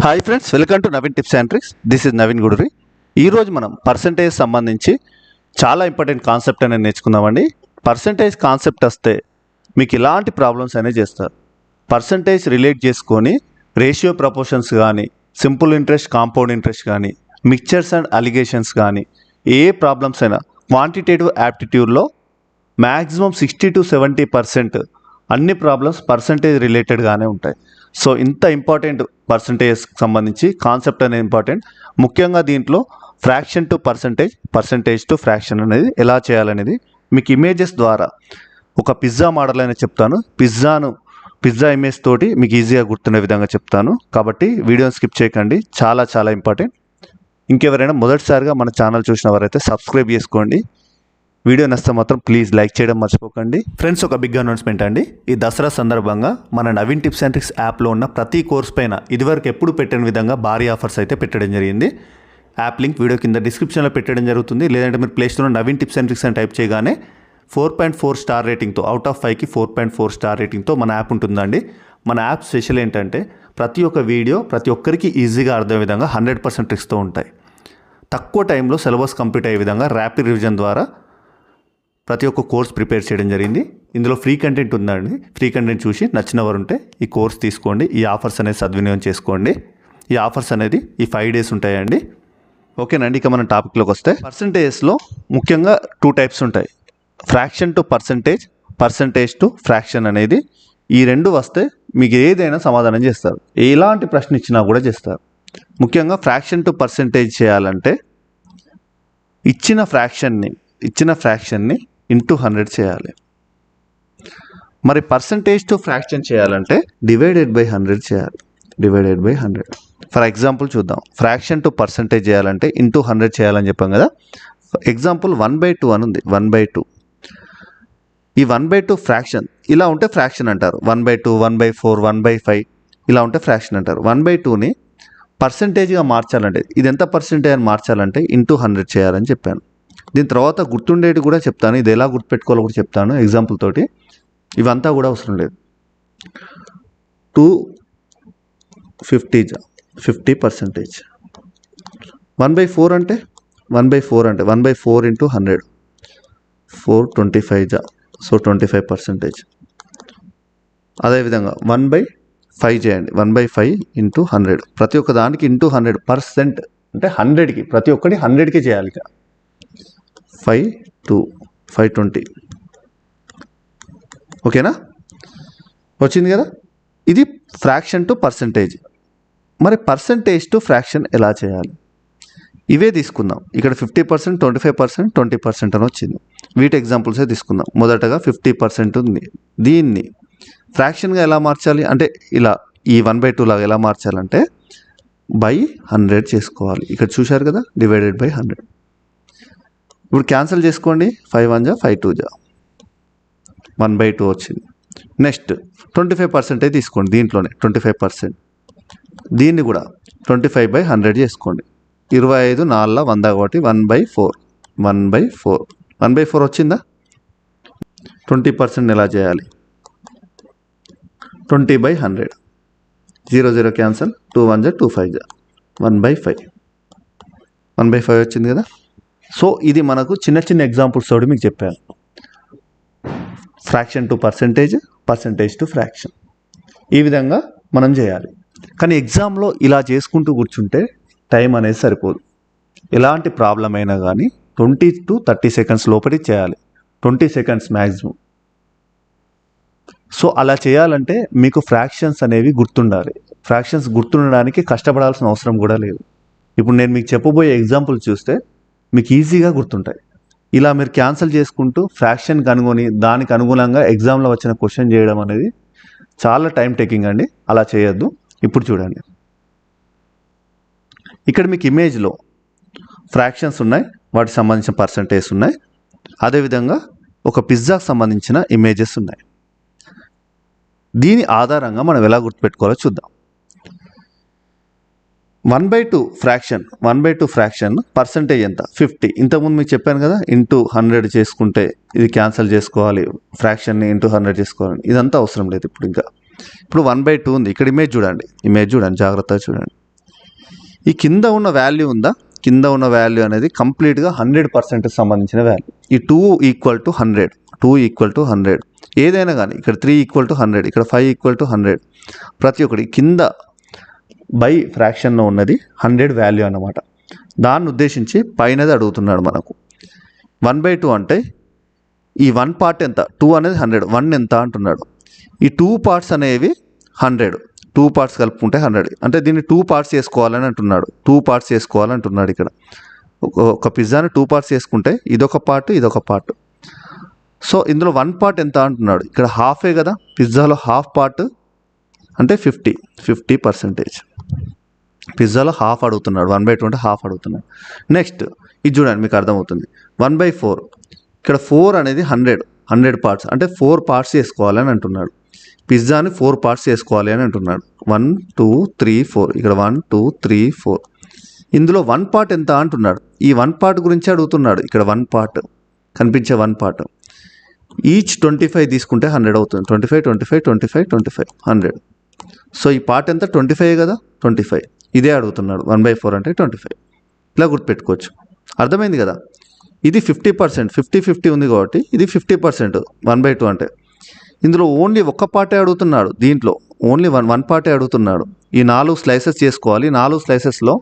Hi friends, welcome to Naveen tips and tricks. This is Naveen Gudiri. ఈరోజు మనం percentage సంబంధించి చాలా ఇంపార్టెంట్ కాన్సెప్ట్ అనేది నేర్చుకుందామండి. పర్సంటేజ్ కాన్సెప్ట్ వస్తే మీకు ఇలాంటి ప్రాబ్లమ్స్ అనేవి చేస్తారు. పర్సంటేజ్ రిలేట్ చేసుకొని రేషియో ప్రపోర్షన్స్ కానీ, సింపుల్ ఇంట్రెస్ట్, కాంపౌండ్ ఇంట్రెస్ట్ కానీ, మిక్చర్స్ అండ్ అలిగేషన్స్ కానీ, ఏ ప్రాబ్లమ్స్ అయినా క్వాంటిటేటివ్ యాప్టిట్యూడ్లో మ్యాక్సిమం 60 to 70% అన్ని ప్రాబ్లమ్స్ పర్సంటేజ్ రిలేటెడ్గానే ఉంటాయి. సో ఇంత ఇంపార్టెంట్ పర్సంటేజ్ సంబంధించి కాన్సెప్ట్ అనేది ఇంపార్టెంట్. ముఖ్యంగా దీంట్లో fraction to percentage, percentage to fraction అనేది ఎలా చేయాలనేది మీకు ఇమేజెస్ ద్వారా ఒక పిజ్జా మోడల్ అనేది చెప్తాను. పిజ్జా ఇమేజ్ తోటి మీకు ఈజీగా గుర్తుండే విధంగా చెప్తాను. కాబట్టి వీడియోని స్కిప్ చేయకండి, చాలా చాలా ఇంపార్టెంట్. ఇంకెవరైనా మొదటిసారిగా మన ఛానల్ చూసిన వారైతే సబ్స్క్రైబ్ చేసుకోండి. వీడియో నచ్చితే మాత్రం ప్లీజ్ లైక్ చేయడం మర్చిపోకండి. ఫ్రెండ్స్, ఒక బిగ్ అనౌన్స్మెంట్ అండి. ఈ దసరా సందర్భంగా మన నవీన్ టిప్స్ అండ్ ట్రిక్స్ యాప్లో ఉన్న ప్రతి కోర్స్ పైన ఇదివరకు ఎప్పుడు పెట్టిన విధంగా భారీ ఆఫర్స్ అయితే పెట్టడం జరిగింది. యాప్ లింక్ వీడియో కింద డిస్క్రిప్షన్లో పెట్టడం జరుగుతుంది. లేదంటే మీరు ప్లేస్టోర్లో నవీన్ టిప్స్ అండ్ ట్రిక్స్ అని టైప్ చేయగానే 4.4 స్టార్ రేటింగ్తో, అవుట్ ఆఫ్ 5కి 4.4 స్టార్ రేటింగ్తో మన యాప్ ఉంటుందండి. మన యాప్ స్పెషల్ ఏంటంటే ప్రతి ఒక్క వీడియో ప్రతి ఒక్కరికి ఈజీగా అర్థమయ్యే విధంగా 100% ట్రిక్స్తో ఉంటాయి. తక్కువ టైంలో సిలబస్ కంప్లీట్ అయ్యే విధంగా ర్యాపిడ్ రివిజన్ ద్వారా ప్రతి ఒక్క కోర్స్ ప్రిపేర్ చేయడం జరిగింది. ఇందులో ఫ్రీ కంటెంట్ ఉందండి. ఫ్రీ కంటెంట్ చూసి నచ్చిన వారు ఉంటే ఈ కోర్స్ తీసుకోండి. ఈ ఆఫర్స్ అనేది సద్వినియోగం చేసుకోండి. ఈ ఆఫర్స్ అనేది ఈ 5 days ఉంటాయండి. ఓకేనండి, ఇక మనం టాపిక్లోకి వస్తే పర్సంటేజ్లో ముఖ్యంగా 2 types ఉంటాయి. Fraction to percentage, percentage to fraction అనేది. ఈ రెండు వస్తే మీకు ఏదైనా సమాధానం చేస్తారు. ఎలాంటి ప్రశ్న ఇచ్చినా కూడా చేస్తారు. ముఖ్యంగా ఫ్రాక్షన్ టు పర్సంటేజ్ చేయాలంటే ఇచ్చిన ఫ్రాక్షన్ని ఇంటూ 100 చేయాలి. మరి పర్సంటేజ్ టు ఫ్రాక్షన్ చేయాలంటే డివైడెడ్ బై 100 చేయాలి. Divided by 100. ఫర్ ఎగ్జాంపుల్ చూద్దాం. ఫ్రాక్షన్ టు పర్సంటేజ్ చేయాలంటే ఇంటూ 100 చేయాలని చెప్పాం కదా. ఎగ్జాంపుల్ 1/2 అని ఉంది. 1/2. ఈ 1/2 ఫ్రాక్షన్ ఇలా ఉంటే ఫ్రాక్షన్ అంటారు. 1/2, 1/4, 1/5 ఇలా ఉంటే ఫ్రాక్షన్ అంటారు. 1/2ని పర్సంటేజ్గా మార్చాలంటే, ఇది ఎంత పర్సంటేజ్ అని మార్చాలంటే ఇంటూ 100 చేయాలని చెప్పాను. దీని తర్వాత గుర్తుండేది కూడా చెప్తాను. ఇది ఎలా గుర్తుపెట్టుకోవాలో కూడా చెప్తాను ఎగ్జాంపుల్ తోటి. ఇవంతా కూడా అవసరం లేదు. 250 50%. 1/4 అంటే 1/4 ఇంటూ 100 425 సో 25%. అదేవిధంగా 1/5 చేయండి. 1/5 ఇంటూ 100. ప్రతి ఒక్క దానికి ఇంటూ 100% అంటే 100కి, ప్రతి ఒక్కటి 100కి చేయాలి. 520. ఓకేనా, వచ్చింది కదా. ఇది ఫ్రాక్షన్ టు పర్సంటేజ్. మరి పర్సంటేజ్ టు ఫ్రాక్షన్ ఎలా చేయాలి? ఇవే తీసుకుందాం. ఇక్కడ 50%, 25%, 20% అని వచ్చింది. వీటి ఎగ్జాంపుల్సే తీసుకుందాం. మొదటగా 50% ఉంది. దీన్ని ఫ్రాక్షన్గా ఎలా మార్చాలి అంటే ఇలా ఈ 1/2 లాగా ఎలా మార్చాలంటే బై 100 చేసుకోవాలి. ఇక్కడ చూశారు కదా, డివైడెడ్ బై 100. ఇప్పుడు క్యాన్సిల్ చేసుకోండి. 5 1 5 2 1/2 వచ్చింది. నెక్స్ట్ 25% తీసుకోండి. దీంట్లోనే 25%. దీన్ని కూడా 25/100 చేసుకోండి. 25 4 100 కాబట్టి 1/4. 1/4 వచ్చిందా. 20% ఎలా చేయాలి? 20/100. 0 0 క్యాన్సల్. 2 1 2 5 1/5 వచ్చింది కదా. సో ఇది మనకు చిన్న చిన్న ఎగ్జాంపుల్స్ తోటి మీకు చెప్పాను. Fraction to percentage, percentage to fraction, ఈ విధంగా మనం చేయాలి. కానీ ఎగ్జామ్లో ఇలా చేసుకుంటూ కూర్చుంటే టైం అనేది సరిపోదు. ఎలాంటి ప్రాబ్లం అయినా కానీ 20 to 30 seconds లోపలి చేయాలి. 20 seconds మ్యాక్సిమం. సో అలా చేయాలంటే మీకు ఫ్రాక్షన్స్ అనేవి గుర్తుండాలి. ఫ్రాక్షన్స్ గుర్తుండడానికి కష్టపడాల్సిన అవసరం కూడా లేదు. ఇప్పుడు నేను మీకు చెప్పబోయే ఎగ్జాంపుల్ చూస్తే మీకు ఈజీగా గుర్తుంటాయి. ఇలా మీరు క్యాన్సిల్ చేసుకుంటూ ఫ్రాక్షన్ కనుగొని దానికి అనుగుణంగా ఎగ్జామ్లో వచ్చిన క్వశ్చన్ చేయడం అనేది చాలా టైం టేకింగ్ అండి. అలా చేయొద్దు. ఇప్పుడు చూడండి, ఇక్కడ మీకు ఇమేజ్లో ఫ్రాక్షన్స్ ఉన్నాయి, వాటికి సంబంధించిన పర్సంటేజ్ ఉన్నాయి. అదేవిధంగా ఒక పిజ్జాకు సంబంధించిన ఇమేజెస్ ఉన్నాయి. దీని ఆధారంగా మనం ఎలా గుర్తుపెట్టుకోవాలో చూద్దాం. 1/2 ఫ్రాక్షన్ పర్సంటేజ్ ఎంత? 50. ఇంతకుముందు మీకు చెప్పాను కదా, ఇంటూ 100 చేసుకుంటే ఇది క్యాన్సిల్ చేసుకోవాలి, ఫ్రాక్షన్ని ఇంటూ 100 చేసుకోవాలి. ఇదంతా అవసరం లేదు. ఇప్పుడు 1/2 ఉంది. ఇక్కడ ఇమేజ్ చూడండి, జాగ్రత్తగా చూడండి. ఈ కింద ఉన్న వాల్యూ ఉందా, కింద ఉన్న వాల్యూ అనేది కంప్లీట్గా 100% సంబంధించిన వాల్యూ. ఈ 2 = 100, 2 = 100 ఏదైనా కానీ, ఇక్కడ 3 = 100, ఇక్కడ 5 = 100, ప్రతి ఒక్కటి కింద బై ఫ్రాక్షన్లో ఉన్నది 100 వాల్యూ అన్నమాట. దాన్ని ఉద్దేశించి పైనది అడుగుతున్నాడు మనకు. 1/2 అంటే ఈ 1 పార్ట్ ఎంత, 2 అనేది 100, 1 ఎంత అంటున్నాడు. ఈ 2 పార్ట్స్ అనేవి 100, 2 పార్ట్స్ కలుపుకుంటే 100, అంటే దీన్ని 2 పార్ట్స్ చేసుకోవాలని అంటున్నాడు. 2 పార్ట్స్ చేసుకోవాలంటున్నాడు. ఇక్కడ ఒక పిజ్జాని 2 పార్ట్స్ చేసుకుంటే ఇదొక పార్ట్, ఇదొక పార్ట్. సో ఇందులో 1 పార్ట్ ఎంత అంటున్నాడు. ఇక్కడ హాఫే కదా, పిజ్జాలో హాఫ్ పార్ట్ అంటే 50%. పిజ్జాలో హాఫ్ అడుగుతున్నాడు, 1/2 అంటే హాఫ్ అడుగుతున్నాడు. నెక్స్ట్ ఇది చూడండి, మీకు అర్థమవుతుంది. 1/4, ఇక్కడ 4 అనేది 100 పార్ట్స్, అంటే 4 పార్ట్స్ చేసుకోవాలని అంటున్నాడు. పిజ్జాని 4 పార్ట్స్ చేసుకోవాలి అని అంటున్నాడు. 1 2 3 4, ఇక్కడ 1 2 3 4. ఇందులో 1 పార్ట్ ఎంత అంటున్నాడు. ఈ 1 పార్ట్ గురించి అడుగుతున్నాడు. ఇక్కడ 1 పార్ట్ కనిపించే 1 పార్ట్ ఈచ్ 25 తీసుకుంటే 100 అవుతుంది. 25 25 25 25 100. సో ఈ పార్ట్ ఎంత, 25 కదా, 25 ఇదే అడుగుతున్నాడు. 1/4 అంటే 25. ఇలా గుర్తుపెట్టుకోవచ్చు. అర్థమైంది కదా. ఇది 50%, 50-50 ఉంది కాబట్టి ఇది 50%, 1/2 అంటే. ఇందులో ఓన్లీ ఒక్క పార్టే అడుగుతున్నాడు. దీంట్లో ఓన్లీ వన్ పార్టే అడుగుతున్నాడు. ఈ 4 స్లైసెస్ చేసుకోవాలి. 4 స్లైసెస్లో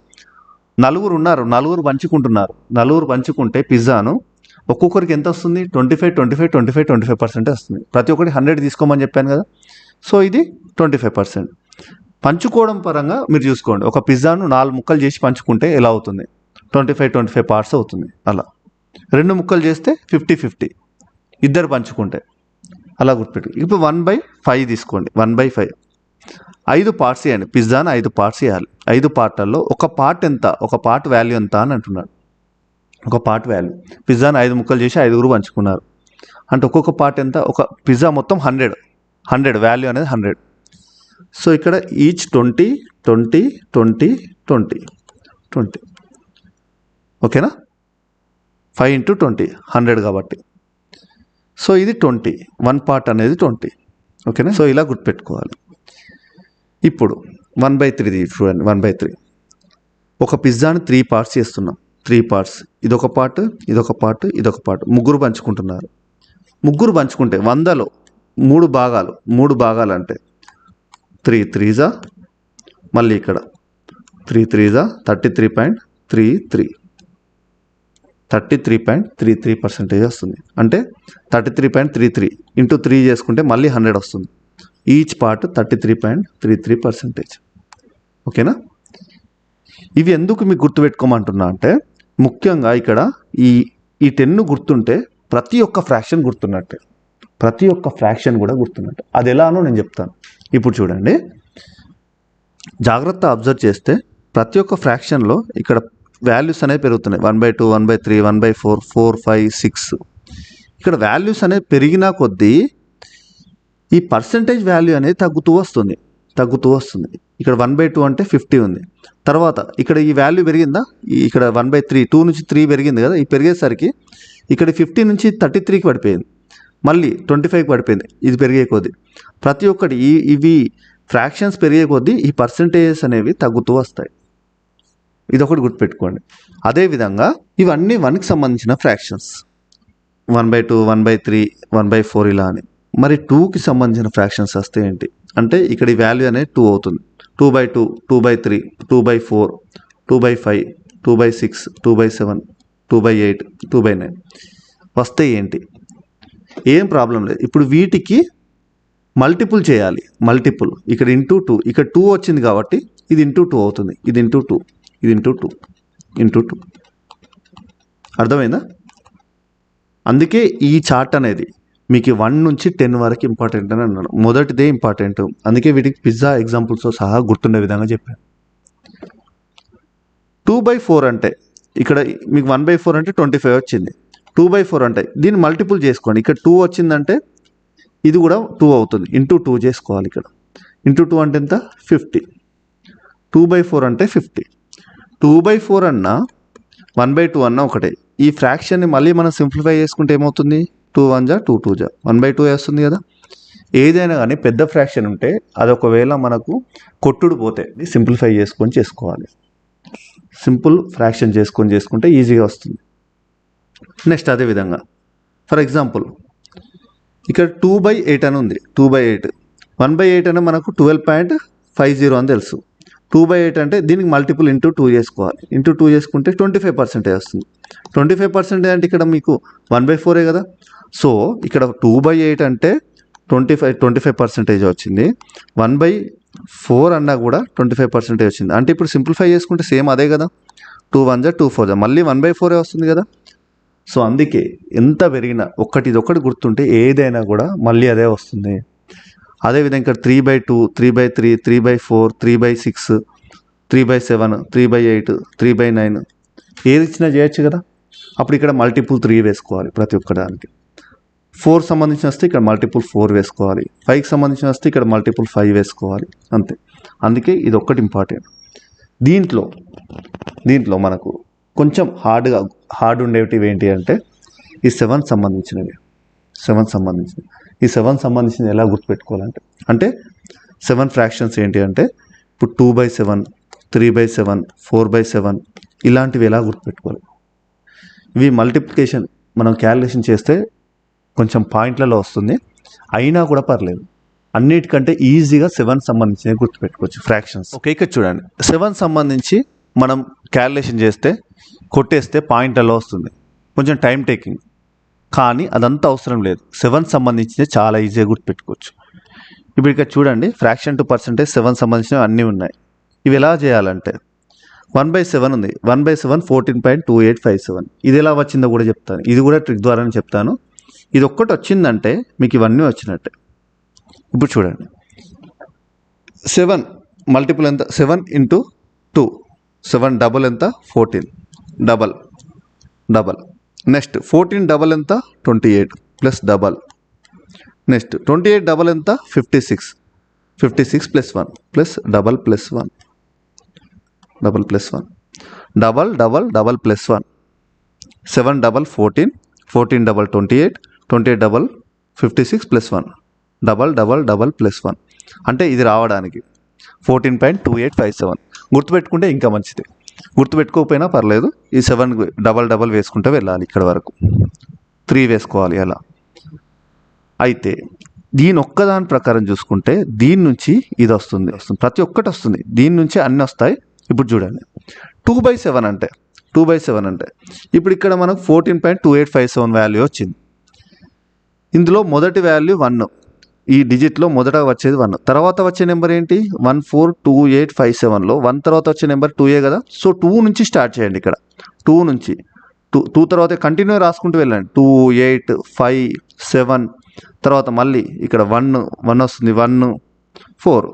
4 ఉన్నారు, 4 పంచుకుంటున్నారు. 4 పంచుకుంటే పిజ్జాను ఒక్కొక్కరికి ఎంత వస్తుంది, 25% వస్తుంది. ప్రతి ఒక్కటి 100 తీసుకోమని చెప్పాను కదా. సో ఇది 25%. పంచుకోవడం పరంగా మీరు చూసుకోండి. ఒక పిజ్జాను 4 ముక్కలు చేసి పంచుకుంటే ఎలా అవుతుంది, 25 పార్ట్స్ అవుతుంది. అలా 2 ముక్కలు చేస్తే 50-50, ఇద్దరు పంచుకుంటే. అలా గుర్తుపెట్టు. ఇప్పుడు 1/5 తీసుకోండి. 1/5 5 పార్ట్స్ చేయండి. పిజ్జాను 5 పార్ట్స్ చేయాలి. 5 పార్ట్లలో ఒక పార్ట్ ఎంత, ఒక పార్ట్ వాల్యూ ఎంత అని అంటున్నాడు. ఒక పార్ట్ వాల్యూ, పిజ్జాను 5 ముక్కలు చేసి 5 పంచుకున్నారు అంటే ఒక్కొక్క పార్ట్ ఎంత, ఒక పిజ్జా మొత్తం 100 వాల్యూ అనేది 100. సో ఇక్కడ ఈచ్ 20 20 20 20 20, ఓకేనా. 5 × 20 100 కాబట్టి. సో ఇది 20, 1 పార్ట్ అనేది 20, ఓకేనా. సో ఇలా గుర్తుపెట్టుకోవాలి. ఇప్పుడు 1/3 చూడండి. 1/3 ఒక పిజ్జాని 3 పార్ట్స్ చేస్తున్నాం. 3 పార్ట్స్, ఇదొక పార్ట్, ఇదొక పార్ట్, ఇదొక పార్ట్. 3 పంచుకుంటున్నారు. 3 పంచుకుంటే 100లో 3 భాగాలు అంటే 3 3s, మళ్ళీ ఇక్కడ 3 3s 33.33, 33.33% వస్తుంది. అంటే 33.33 × 3 చేసుకుంటే మళ్ళీ 100 వస్తుంది. ఈచ్ పార్ట్ 33.33%, ఓకేనా. ఇవి ఎందుకు మీకు గుర్తుపెట్టుకోమంటున్నా అంటే, ముఖ్యంగా ఇక్కడ ఈ 10 గుర్తుంటే ప్రతి ఒక్క ఫ్రాక్షన్ గుర్తున్నట్టే, ప్రతి ఒక్క ఫ్రాక్షన్ కూడా గుర్తున్నట్టే. అది ఎలానో నేను చెప్తాను. ఇప్పుడు చూడండి, జాగ్రత్త అబ్జర్వ్ చేస్తే ప్రతి ఒక్క ఫ్రాక్షన్లో ఇక్కడ వాల్యూస్ అనేవి పెరుగుతున్నాయి. 1/2 1/3 1/4 4 5 6. ఇక్కడ వాల్యూస్ అనేవి పెరిగినా కొద్దీ ఈ పర్సంటేజ్ వాల్యూ అనేది తగ్గుతూ వస్తుంది. ఇక్కడ 1/2 అంటే 50 ఉంది. తర్వాత ఇక్కడ ఈ వాల్యూ పెరిగిందా, ఇక్కడ 1/3 2 నుంచి 3 పెరిగింది కదా. ఈ పెరిగేసరికి ఇక్కడ 50 నుంచి 33కి పడిపోయింది, మళ్ళీ 25కి పడిపోయింది. ఇది పెరిగే కొద్దీ ప్రతి ఒక్కటి ఇవి ఫ్రాక్షన్స్ పెరిగే కొద్దీ ఈ పర్సంటేజెస్ అనేవి తగ్గుతూ వస్తాయి. ఇదొకటి గుర్తుపెట్టుకోండి. అదేవిధంగా ఇవన్నీ 1కి సంబంధించిన ఫ్రాక్షన్స్, 1/2 1/3 1/4 ఇలా అని. మరి 2కి సంబంధించిన ఫ్రాక్షన్స్ వస్తే ఏంటి అంటే, ఇక్కడ ఈ వాల్యూ అనేది 2 అవుతుంది. 2/2 2/3 2/4 2/5 2/6 2/7 2/8 2/9 వస్తే ఏంటి, ఏం ప్రాబ్లం లేదు. ఇప్పుడు వీటికి మల్టిపుల్ చేయాలి. ఇక్కడ ఇంటూ 2, ఇక్కడ 2 వచ్చింది కాబట్టి ఇది ఇంటూ 2 అవుతుంది. ఇది ఇంటూ 2, ఇది ఇంటూ 2 ఇంటూ 2. అర్థమైందా. అందుకే ఈ చార్ట్ అనేది మీకు 1 నుంచి 10 వరకు ఇంపార్టెంట్ అని అన్నాను. మొదటిదే ఇంపార్టెంట్. అందుకే వీటికి పిజ్జా ఎగ్జాంపుల్స్తో సహా గుర్తుండే విధంగా చెప్పాను. 2/4 అంటే ఇక్కడ మీకు 1/4 అంటే 25 వచ్చింది. 2/4 అంటే దీన్ని మల్టిపుల్ చేసుకోండి. ఇక్కడ 2 వచ్చిందంటే ఇది కూడా 2 అవుతుంది. ఇంటూ 2 చేసుకోవాలి. ఇక్కడ ఇంటూ 2 అంటే ఎంత, 50. 2/4 అంటే 50. 2/4 అన్నా 1/2 అన్నా ఒకటే. ఈ ఫ్రాక్షన్ని మళ్ళీ మనం సింప్లిఫై చేసుకుంటే ఏమవుతుంది, 2 1 2 2 1/2 వస్తుంది కదా. ఏదైనా కానీ పెద్ద ఫ్రాక్షన్ ఉంటే అది ఒకవేళ మనకు కొట్టుడు పోతే సింప్లిఫై చేసుకోవాలి. సింపుల్ ఫ్రాక్షన్ చేసుకుంటే ఈజీగా వస్తుంది. నెక్స్ట్ అదేవిధంగా ఫర్ ఎగ్జాంపుల్ ఇక్కడ 2/8 అని ఉంది. 2/8 1/8 అంటే మనకు 12.50 అని తెలుసు. 2/8 అంటే దీనికి మల్టిపుల్ ఇంటూ 2 చేసుకోవాలి. ఇంటూ 2 చేసుకుంటే 25% వస్తుంది. 25% అంటే ఇక్కడ మీకు 1/4 కదా. సో ఇక్కడ 2/8 అంటే 25% వచ్చింది. 1/4 అన్నా కూడా 25% వచ్చింది. అంటే ఇప్పుడు సింప్లిఫై చేసుకుంటే సేమ్ అదే కదా. 2 1 2 4 మళ్ళీ 1/4 వస్తుంది కదా. సో అందుకే ఎంత పెరిగినా ఒకటి గుర్తుంటే ఏదైనా కూడా మళ్ళీ అదే వస్తుంది. అదేవిధంగా ఇక్కడ 3/2 3/3 3/4 3/6 3/7 3/8 3/9 ఏది ఇచ్చినా చేయొచ్చు కదా. అప్పుడు ఇక్కడ మల్టిపుల్ 3 వేసుకోవాలి ప్రతి ఒక్కదానికి. 4 సంబంధించిన వస్తే ఇక్కడ మల్టిపుల్ 4 వేసుకోవాలి. 5కి సంబంధించిన వస్తే ఇక్కడ మల్టిపుల్ 5 వేసుకోవాలి. అంతే. అందుకే ఇది ఒక్కటి ఇంపార్టెంట్. దీంట్లో మనకు కొంచెం హార్డ్ ఉండేటివి ఏంటి అంటే ఈ 7 సంబంధించినవి. ఈ 7 సంబంధించినవి ఎలా గుర్తుపెట్టుకోవాలంటే అంటే 7 ఫ్రాక్షన్స్ ఏంటి అంటే ఇప్పుడు 2/7 3/7 4/7 ఇలాంటివి ఎలా గుర్తుపెట్టుకోవాలి. ఇవి మల్టిప్లికేషన్ మనం క్యాలిక్యులేషన్ చేస్తే కొంచెం పాయింట్లలో వస్తుంది, అయినా కూడా పర్లేదు. అన్నిటికంటే ఈజీగా 7 సంబంధించినవి గుర్తుపెట్టుకోవచ్చు ఫ్రాక్షన్స్. ఓకే, ఇక్కడ చూడండి 7 సంబంధించి మనం క్యాలిక్యులేషన్ చేస్తే కొట్టేస్తే పాయింట్లలో వస్తుంది. కొంచెం టైం టేకింగ్, కానీ అదంతా అవసరం లేదు. 7 సంబంధించినవి చాలా ఈజీగా గుర్తుపెట్టుకోవచ్చు. ఇప్పుడు ఇక్కడ చూడండి ఫ్రాక్షన్ టు పర్సెంటేజ్ 7 సంబంధించినవి అన్నీ ఉన్నాయి. ఇవి ఎలా చేయాలంటే 1/7 ఉంది. 1/7 14.2857 ఇది ఎలా వచ్చిందో కూడా చెప్తాను. ఇది కూడా ట్రిక్ ద్వారానే చెప్తాను. ఇది ఒక్కటి వచ్చిందంటే మీకు ఇవన్నీ వచ్చినట్టే. ఇప్పుడు చూడండి 7 మల్టిపుల్ ఎంత 7 × 2 7 డబల్ ఎంత 14 డబల్ నెక్స్ట్ 14 డబల్ ఎంత 28 ప్లస్ డబల్ నెక్స్ట్ 28 డబల్ ఎంత 56 plus 1 plus double plus 1 double plus 1 double plus 1 7 double 14 double 28 double 56 plus 1 double plus 1 అంటే ఇది రావడానికి 14.2857 గుర్తుపెట్టుకుంటే ఇంకా మంచిది. గుర్తుపెట్టుకోకపోయినా పర్లేదు. ఈ 7 డబల్ వేసుకుంటే వెళ్ళాలి. ఇక్కడ వరకు 3 వేసుకోవాలి. అలా అయితే దీని ఒక్కదాని ప్రకారం చూసుకుంటే దీని నుంచి ఇది వస్తుంది. ప్రతి ఒక్కటి వస్తుంది. దీని నుంచి అన్నీ వస్తాయి. ఇప్పుడు చూడండి 2/7 అంటే ఇప్పుడు ఇక్కడ మనకు 14.2857 వాల్యూ వచ్చింది. ఇందులో మొదటి వాల్యూ 1. ఈ డిజిట్లో మొదట వచ్చేది 1. తర్వాత వచ్చే నెంబర్ ఏంటి 142857లో 1 తర్వాత వచ్చే నెంబర్ 2 కదా. సో 2 నుంచి స్టార్ట్ చేయండి. ఇక్కడ 2 నుంచి 2 తర్వాత కంటిన్యూ రాసుకుంటూ వెళ్ళండి. 2 8 5 7 తర్వాత మళ్ళీ ఇక్కడ 1 వస్తుంది 1 4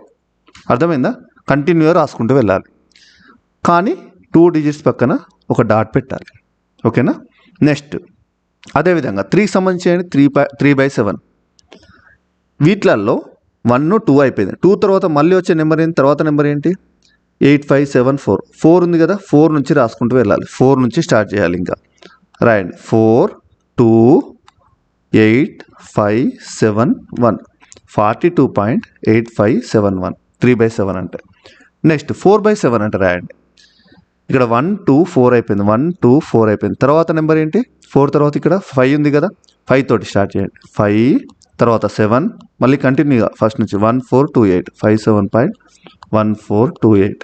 అర్థమైందా. కంటిన్యూ రాసుకుంటూ వెళ్ళాలి. కానీ 2 డిజిట్స్ పక్కన ఒక డాట్ పెట్టాలి. ఓకేనా. నెక్స్ట్ అదేవిధంగా 3కి సంబంధించి 3/7 వీటిలలో 1 2 అయిపోయింది. 2 తర్వాత మళ్ళీ వచ్చే నెంబర్ ఏంటి తర్వాత నెంబర్ ఏంటి 8574 ఉంది కదా. 4 నుంచి రాసుకుంటూ వెళ్ళాలి. 4 నుంచి స్టార్ట్ చేయాలి. ఇంకా రాయండి 4 2 8 5 7 1 42.8571 3/7 అంటే. నెక్స్ట్ 4/7 అంటే రాయండి. ఇక్కడ 1 2 4 అయిపోయింది. 1 2 4 అయిపోయింది. తర్వాత నెంబర్ ఏంటి 4 తర్వాత ఇక్కడ 5 ఉంది కదా. 5 తోటి స్టార్ట్ చేయండి. 5 తర్వాత 7 మళ్ళీ కంటిన్యూగా ఫస్ట్ నుంచి 1428 57.1428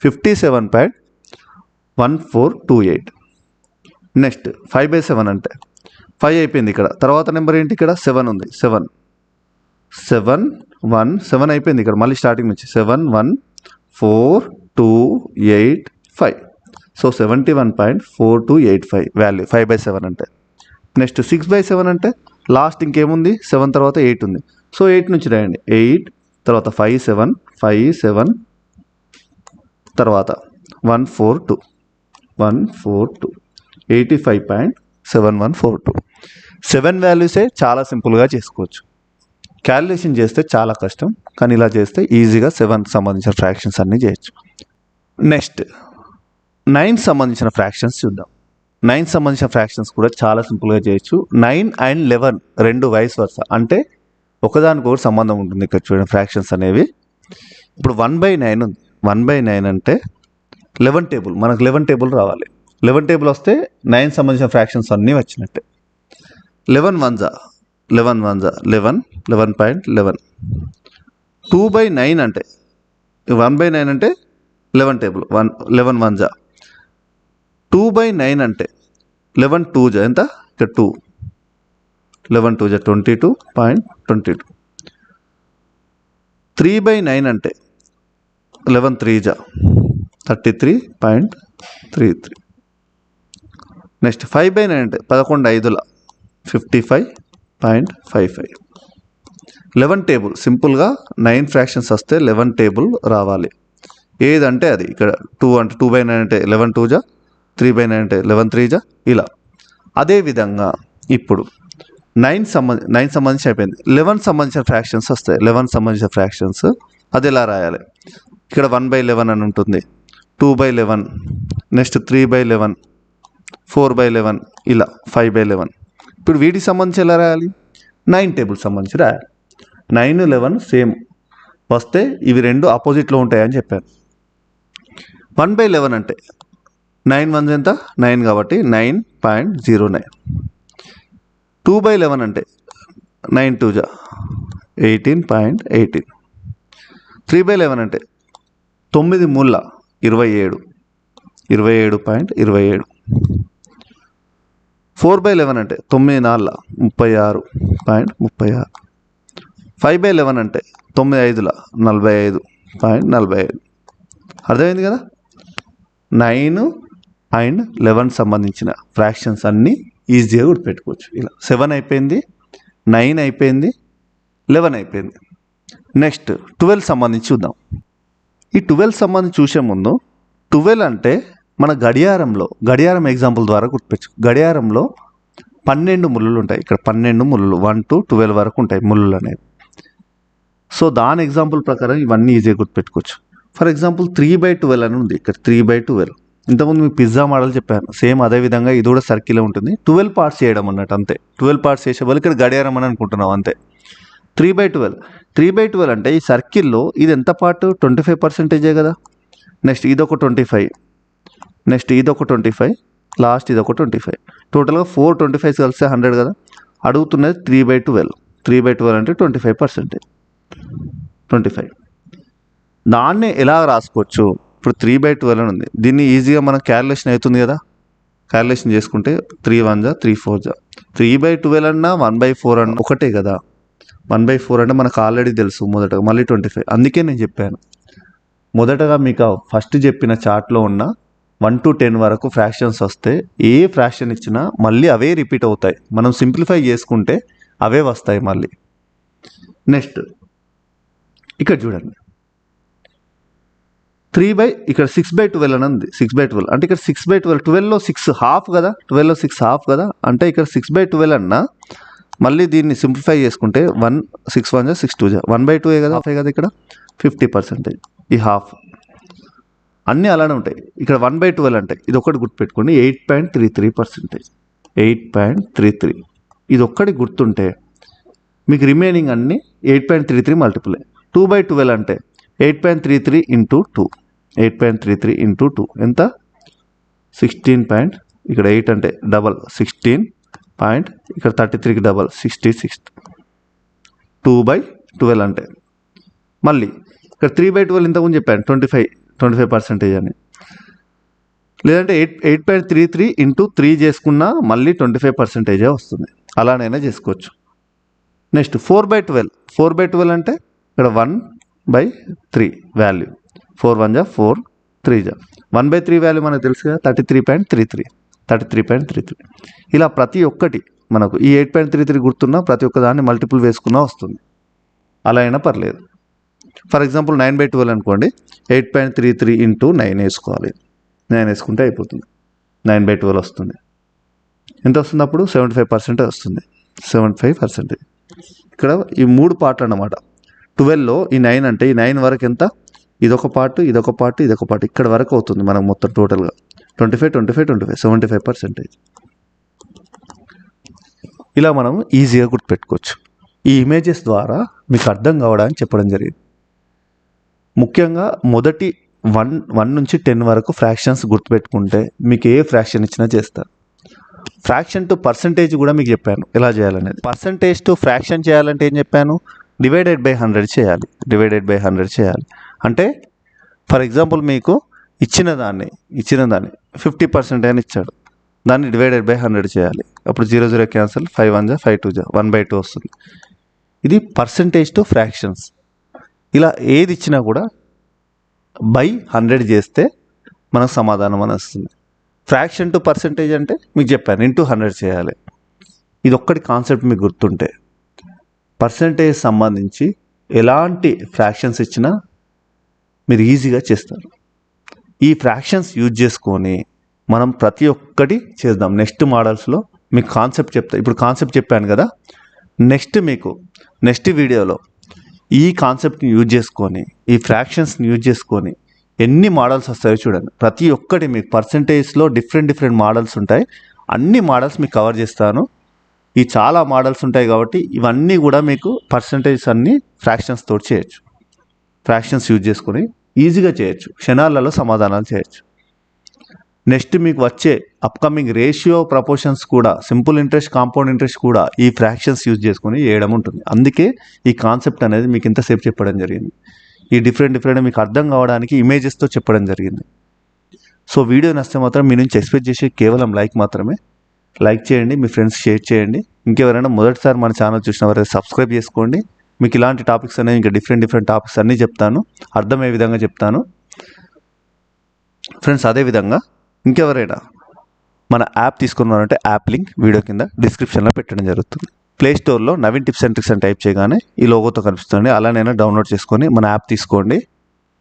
57.1428 నెక్స్ట్ 5/7 అంటే 5 అయిపోయింది. ఇక్కడ తర్వాత నెంబర్ ఏంటి ఇక్కడ 7 ఉంది. 7 అయిపోయింది. ఇక్కడ మళ్ళీ స్టార్టింగ్ నుంచి 7 1 4 2 8 5 సో 71.4285 వాల్యూ 5/7 అంటే. నెక్స్ట్ 6/7 అంటే లాస్ట్ ఇంకేముంది 7 తర్వాత 8 ఉంది. సో 8 నుంచి రాయండి. 8 తర్వాత 5 7 తర్వాత 142 85.7142 7 వాల్యూసే చాలా సింపుల్గా చేసుకోవచ్చు. క్యాలిక్యులేషన్ చేస్తే చాలా కష్టం, కానీ ఇలా చేస్తే ఈజీగా 7 సంబంధించిన ఫ్రాక్షన్స్ అన్నీ చేయొచ్చు. నెక్స్ట్ 9 సంబంధించిన ఫ్రాక్షన్స్ చూద్దాం. 9 సంబంధించిన ఫ్రాక్షన్స్ కూడా చాలా సింపుల్గా చేయొచ్చు. 9 అండ్ 11 రెండు వైస్ వర్స అంటే ఒకదానికొకటి సంబంధం ఉంటుంది. ఇక్కడ చూడండి ఫ్రాక్షన్స్ అనేవి. ఇప్పుడు 1/9 ఉంది. 1/9 అంటే 11 టేబుల్, మనకు 11 టేబుల్ రావాలి. 11 టేబుల్ వస్తే 9 సంబంధించిన ఫ్రాక్షన్స్ అన్నీ వచ్చినట్టే. 11 వన్స్ 11, 11.11. 2/9 అంటే 1/9 అంటే 11 టేబుల్, 11 వన్స్. 2/9 అంటే 11 2 ఎంత, ఇక్కడ 2, 11 2 22.22. 3/9 అంటే 11 3 33.33. నెక్స్ట్ 5/9 అంటే 11 5 55.55. 11 టేబుల్ సింపుల్గా 9 ఫ్రాక్షన్స్ వస్తే 11 టేబుల్ రావాలి. ఏదంటే అది, ఇక్కడ 2 అంటే 2/9 అంటే 11 2 3/9 అంటే 11 3 ఇలా. అదేవిధంగా ఇప్పుడు 9 సంబంధించి అయిపోయింది. 11 సంబంధించిన ఫ్రాక్షన్స్ వస్తాయి. 11 సంబంధించిన ఫ్రాక్షన్స్ అది ఎలా రాయాలి, ఇక్కడ 1/11 అని ఉంటుంది, 2/11, నెక్స్ట్ 3/11, 4/11 ఇలా 5/11. ఇప్పుడు వీటికి సంబంధించి ఎలా రాయాలి, 9 టేబుల్ సంబంధించి రాయాలి. 9 11 సేమ్ వస్తే ఇవి రెండు ఆపోజిట్లో ఉంటాయని చెప్పాను. 1/11 అంటే 9 1 ఎంత, 9 కాబట్టి 9.09. 2/11 అంటే 9 2 18.18. 3/11 అంటే 9 3 27, 27.27. 4/11 అంటే 9 4 36.36. 5/11 అంటే 9 5 45.45. అర్థమైంది కదా. 9 అండ్ 11 సంబంధించిన ఫ్రాక్షన్స్ అన్నీ ఈజీగా గుర్తుపెట్టుకోవచ్చు. ఇలా 7 అయిపోయింది, 9 అయిపోయింది, 11 అయిపోయింది. నెక్స్ట్ 12 సంబంధించి చూద్దాం. ఈ 12 సంబంధించి చూసే ముందు 12 అంటే మన గడియారం ఎగ్జాంపుల్ ద్వారా గుర్తుపెచ్చు. గడియారంలో 12 ముళ్ళు ఉంటాయి. ఇక్కడ 12 ముళ్ళు 1 to 12 వరకు ఉంటాయి ముళ్ళు అనేవి. సో దాని ఎగ్జాంపుల్ ప్రకారం ఇవన్నీ ఈజీగా గుర్తుపెట్టుకోవచ్చు. ఫర్ ఎగ్జాంపుల్ 3/12 అని ఉంది. ఇక్కడ 3/12. ఇంతకుముందు మీకు పిజ్జా మోడల్ చెప్పాను, సేమ్ అదే విధంగా ఇది కూడా సర్కిల్ ఉంటుంది. 12 పార్ట్స్ చేయడం అన్నట్టు అంతే. 12 పార్ట్స్ చేసే వాళ్ళు ఇక్కడ గడియారం అని అనుకుంటున్నాం అంతే. 3/12 అంటే ఈ సర్కిల్లో ఇది ఎంత పార్ట్, 25% కదా. నెక్స్ట్ ఇదొక 25, నెక్స్ట్ ఇదొక 25, లాస్ట్ ఇదొక 25. టోటల్గా 4 25 కలిస్తే 100 కదా. అడుగుతున్నది 3/12. 3/12 అంటే 25%. 25 దాన్ని ఎలా రాసుకోవచ్చు, ఇప్పుడు 3/12 అని ఉంది. దీన్ని ఈజీగా మనం క్యాలిక్యులేషన్ అవుతుంది కదా. క్యాలిక్యులేషన్ చేసుకుంటే 3 1 3 4 3/12 అన్నా 1/4 అన్నా ఒకటే కదా. 1/4 అంటే మనకు ఆల్రెడీ తెలుసు మొదటగా, మళ్ళీ 25. అందుకే నేను చెప్పాను మొదటగా మీకు ఫస్ట్ చెప్పిన చార్ట్లో ఉన్న 1 to 10 వరకు ఫ్రాక్షన్స్ వస్తే ఏ ఫ్రాక్షన్ ఇచ్చినా మళ్ళీ అవే రిపీట్ అవుతాయి. మనం సింప్లిఫై చేసుకుంటే అవే వస్తాయి మళ్ళీ. నెక్స్ట్ ఇక్కడ చూడండి, ఇక్కడ 6/12 అని ఉంది. 6/12 అంటే ఇక్కడ 6/12, 12లో 6 హాఫ్ కదా. 12లో 6 హాఫ్ కదా, అంటే ఇక్కడ 6/12 అన్నా మళ్ళీ దీన్ని సింప్లిఫై చేసుకుంటే 6 1 6 2 1/2 కదా, హాఫ్ కదా. ఇక్కడ 50% ఈ హాఫ్ అన్నీ అలానే ఉంటాయి. ఇక్కడ 1/12 అంటే ఇది ఒక్కటి గుర్తుపెట్టుకోండి, 8.33%. 8.33 ఇది ఒక్కటి గుర్తుంటే మీకు రిమైనింగ్ అన్నీ 8.33 మల్టిపుల్. 2/12 అంటే 8.33 into 2. 8.33 into 2 ఎంత, 16. ఇక్కడ 8 అంటే డబల్ 16. ఇక్కడ 33కి డబల్ 66. 2/12 అంటే మళ్ళీ ఇక్కడ 3/12 ఇంతకుముందు చెప్పాను 25% అని. లేదంటే 8.33 into 3 చేసుకున్నా మళ్ళీ 25% వస్తుంది. అలానైనా చేసుకోవచ్చు. నెక్స్ట్ 4/12 అంటే ఇక్కడ 1/3 వాల్యూ. 4 1 4 3 1/3 వాల్యూ మనకు తెలుసు కదా, 33.33. ఇలా ప్రతి ఒక్కటి మనకు ఈ 8.33 గుర్తున్నా ప్రతి ఒక్క దాన్ని మల్టిపుల్ వేసుకున్నా వస్తుంది. అలా అయినా పర్లేదు. ఫర్ ఎగ్జాంపుల్ 9/12 అనుకోండి, 8.33 into 9 వేసుకోవాలి. 9 వేసుకుంటే అయిపోతుంది. 9/12 వస్తుంది. ఎంత వస్తుంది అప్పుడు, 75% వస్తుంది. 75%. ఇక్కడ ఈ 3 పార్ట్లు అన్నమాట. 12లో ఈ 9 అంటే ఈ 9 వరకు ఎంత, ఇదొక పార్ట్, ఇదొక పార్ట్, ఇదొక పార్ట్, ఇక్కడ వరకు అవుతుంది మనకు మొత్తం టోటల్గా 25 75%. ఇలా మనం ఈజీగా గుర్తుపెట్టుకోవచ్చు. ఈ ఇమేజెస్ ద్వారా మీకు అర్థం కావడానికి చెప్పడం జరిగింది. ముఖ్యంగా మొదటి వన్ నుంచి 10 వరకు ఫ్రాక్షన్స్ గుర్తుపెట్టుకుంటే మీకు ఏ ఫ్రాక్షన్ ఇచ్చినా చేస్తారు. ఫ్రాక్షన్ టు పర్సంటేజ్ కూడా మీకు చెప్పాను ఎలా చేయాలనేది. పర్సంటేజ్ టు ఫ్రాక్షన్ చేయాలంటే ఏం చెప్పాను, డివైడెడ్ బై 100 చేయాలి. డివైడెడ్ బై 100 చేయాలి అంటే ఫర్ ఎగ్జాంపుల్ మీకు ఇచ్చిన దాన్ని 50% అని ఇచ్చాడు, దాన్ని డివైడెడ్ బై 100 చేయాలి. అప్పుడు 0 0 క్యాన్సల్, 5 1 5 2 1/2 వస్తుంది. ఇది పర్సంటేజ్ టు ఫ్రాక్షన్స్. ఇలా ఏది ఇచ్చినా కూడా బై 100 చేస్తే మనకు సమాధానం అని వస్తుంది. ఫ్రాక్షన్ టు పర్సంటేజ్ అంటే మీకు చెప్పాను ఇంటూ 100 చేయాలి. ఇది ఒక్కటి కాన్సెప్ట్ మీకు గుర్తుంటే పర్సంటేజ్ సంబంధించి ఎలాంటి ఫ్రాక్షన్స్ ఇచ్చినా మీరు ఈజీగా చేస్తారు. ఈ ఫ్రాక్షన్స్ యూజ్ చేసుకొని మనం ప్రతి ఒక్కటి చేద్దాం. నెక్స్ట్ మోడల్స్లో మీకు కాన్సెప్ట్ చెప్తా. ఇప్పుడు కాన్సెప్ట్ చెప్పాను కదా, నెక్స్ట్ వీడియోలో ఈ కాన్సెప్ట్ని యూజ్ చేసుకొని ఈ ఫ్రాక్షన్స్ని యూజ్ చేసుకొని ఎన్ని మోడల్స్ వస్తాయో చూడండి. ప్రతి ఒక్కటి మీకు పర్సంటేజ్లో డిఫరెంట్ మోడల్స్ ఉంటాయి. అన్ని మోడల్స్ మీకు కవర్ చేస్తాను. ఈ చాలా మోడల్స్ ఉంటాయి కాబట్టి ఇవన్నీ కూడా మీకు పర్సంటేజ్ అన్ని ఫ్రాక్షన్స్ తోటి చేయొచ్చు. ఫ్రాక్షన్స్ యూజ్ చేసుకొని ఈజీగా చేయొచ్చు, క్షణాలలో సమాధానాలు చేయొచ్చు. నెక్స్ట్ మీకు వచ్చే అప్కమింగ్ రేషియో ప్రపోర్షన్స్ కూడా, సింపుల్ ఇంట్రెస్ట్, కాంపౌండ్ ఇంట్రెస్ట్ కూడా ఈ ఫ్రాక్షన్స్ యూజ్ చేసుకొని చేయడం ఉంటుంది. అందుకే ఈ కాన్సెప్ట్ అనేది మీకు ఇంతసేపు చెప్పడం జరిగింది. ఈ డిఫరెంట్ మీకు అర్థం కావడానికి ఇమేజెస్తో చెప్పడం జరిగింది. సో వీడియో నచ్చితే మాత్రం మీ నుంచి ఎక్స్పెక్ట్ చేసే కేవలం లైక్ మాత్రమే. లైక్ చేయండి, మీ ఫ్రెండ్స్ షేర్ చేయండి. ఇంకెవరైనా మొదటిసారి మన ఛానల్ చూసిన వారైతే సబ్స్క్రైబ్ చేసుకోండి. మీకు ఇలాంటి టాపిక్స్ అనేవి ఇంకా డిఫరెంట్ టాపిక్స్ అన్నీ చెప్తాను, అర్థమయ్యే విధంగా చెప్తాను ఫ్రెండ్స్. అదేవిధంగా ఇంకెవరైనా మన యాప్ తీసుకున్నారంటే యాప్ లింక్ వీడియో కింద డిస్క్రిప్షన్లో పెట్టడం జరుగుతుంది. ప్లేస్టోర్లో నవీన్ టిప్స్ అండ్ ట్రిక్స్ అని టైప్ చేయగానే ఈ లోగోతో కనిపిస్తుంది. అలానైనా డౌన్లోడ్ చేసుకొని మన యాప్ తీసుకోండి.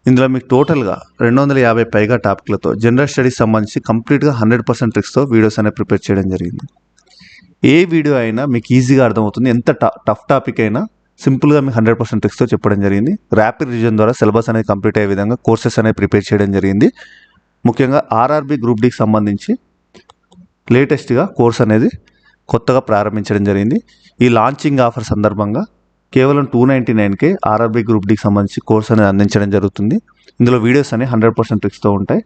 ఇందులో మీకు టోటల్గా 250 పైగా టాపిక్లతో జనరల్ స్టడీస్ సంబంధించి కంప్లీట్గా 100% ట్రిక్స్తో వీడియోస్ అనేవి ప్రిపేర్ చేయడం జరిగింది. ఏ వీడియో అయినా మీకు ఈజీగా అర్థమవుతుంది. ఎంత టఫ్ టాపిక్ అయినా సింపుల్గా మీకు 100% ట్రిక్స్తో చెప్పడం జరిగింది. ర్యాపిడ్ రివిజన్ ద్వారా సిలబస్ అనేది కంప్లీట్ అయ్యే విధంగా కోర్సెస్ అనేవి ప్రిపేర్ చేయడం జరిగింది. ముఖ్యంగా ఆర్ఆర్బీ గ్రూప్ డీకి సంబంధించి లేటెస్ట్గా కోర్స్ అనేది కొత్తగా ప్రారంభించడం జరిగింది. ఈ లాంచింగ్ ఆఫర్ సందర్భంగా కేవలం 299కే ఆర్ఆర్బీ గ్రూప్ డీకి సంబంధించి కోర్స్ అనేది అందించడం జరుగుతుంది. ఇందులో వీడియోస్ అనేవి 100% ట్రిక్స్తో ఉంటాయి.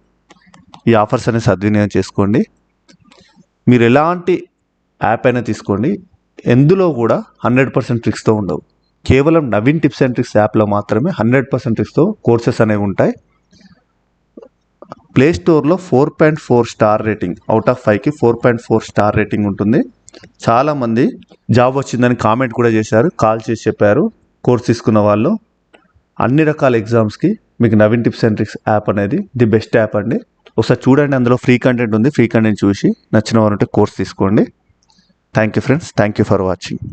ఈ ఆఫర్స్ అనేది సద్వినియోగం చేసుకోండి. మీరు ఎలాంటి యాప్ అయినా తీసుకోండి, ఎందులో కూడా 100% ట్రిక్స్తో ఉండవు. కేవలం నవీన్ టిప్స్ అండ్ ట్రిక్స్ యాప్లో మాత్రమే 100% ట్రిక్స్తో కోర్సెస్ అనేవి ఉంటాయి. ప్లేస్టోర్లో 4.4 స్టార్ రేటింగ్, అవుట్ ఆఫ్ 5కి 4.4 స్టార్ రేటింగ్ ఉంటుంది. చాలామంది జాబ్ వచ్చిందని కామెంట్ కూడా చేశారు, కాల్ చేసి చెప్పారు. కోర్స్ తీసుకున్న వాళ్ళు అన్ని రకాల ఎగ్జామ్స్కి మీకు Naveen tips and tricks app అనేది ది బెస్ట్ యాప్ అండి. ఒకసారి చూడండి, అందులో ఫ్రీ కంటెంట్ ఉంది. ఫ్రీ కంటెంట్ చూసి నచ్చిన వారంటే కోర్స్ తీసుకోండి. Thank you friends, thank you for watching.